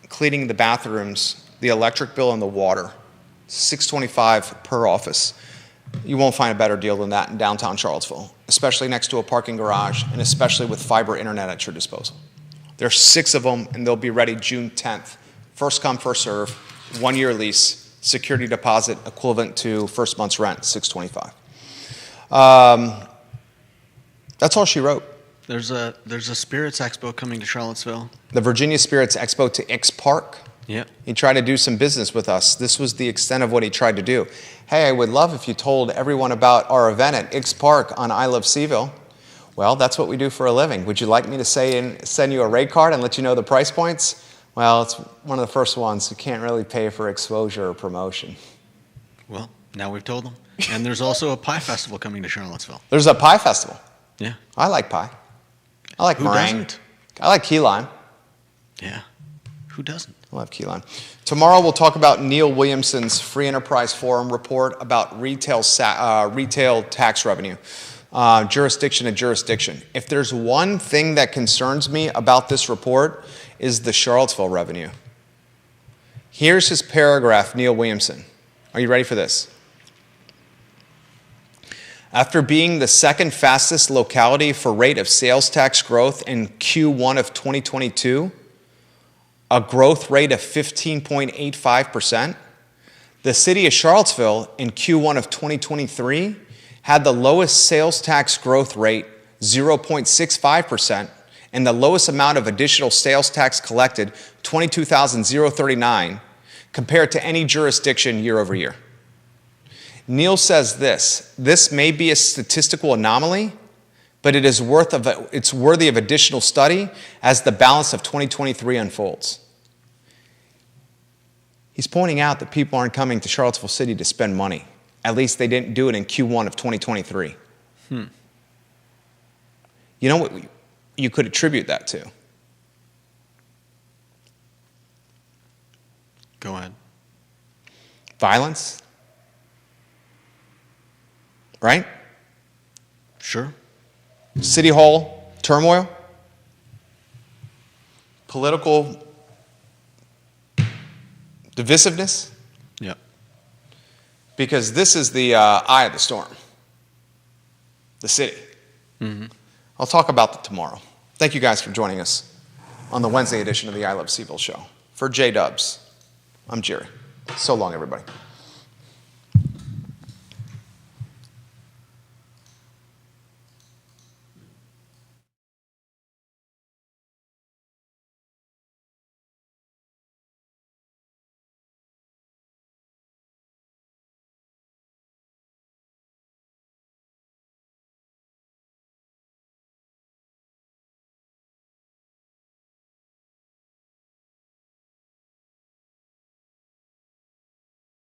cleaning the bathrooms, the electric bill, and the water. $625 per office. You won't find a better deal than that in downtown Charlottesville, especially next to a parking garage and especially with fiber internet at your disposal. There's 6 of them, and they'll be ready June 10th. First come, first serve, 1-year lease, security deposit equivalent to first month's rent, $625. That's all she wrote. There's a Spirits Expo coming to Charlottesville. The Virginia Spirits Expo to X Park. Yep. He tried to do some business with us. This was the extent of what he tried to do. Hey, I would love if you told everyone about our event at X Park on I Love Seville. Well, that's what we do for a living. Would you like me to send you a rate card and let you know the price points? Well, it's one of the first ones. You can't really pay for exposure or promotion. Well, now we've told them. And there's also a pie festival coming to Charlottesville. There's a pie festival. Yeah. I like pie. I like Who meringue. doesn't? I like key lime. Yeah. Who doesn't? We'll have key lime. Tomorrow we'll talk about Neil Williamson's Free Enterprise Forum report about retail tax revenue, jurisdiction to jurisdiction. If there's one thing that concerns me about this report is the Charlottesville revenue. Here's his paragraph, Neil Williamson. Are you ready for this? After being the second fastest locality for rate of sales tax growth in Q1 of 2022, a growth rate of 15.85%, the city of Charlottesville in Q1 of 2023 had the lowest sales tax growth rate, 0.65%, and the lowest amount of additional sales tax collected, $22,039, compared to any jurisdiction year over year. Neil says this may be a statistical anomaly, but it's worthy of additional study as the balance of 2023 unfolds. He's pointing out that people aren't coming to Charlottesville City to spend money. At least they didn't do it in Q1 of 2023. You know what you could attribute that to? Go ahead. Violence? Right? Sure. City Hall turmoil? Political divisiveness? Yep. Because this is the eye of the storm. The city. I'll talk about that tomorrow. Thank you guys for joining us on the Wednesday edition of the I Love Seville show. For J-Dubs, I'm Jerry. So long, everybody.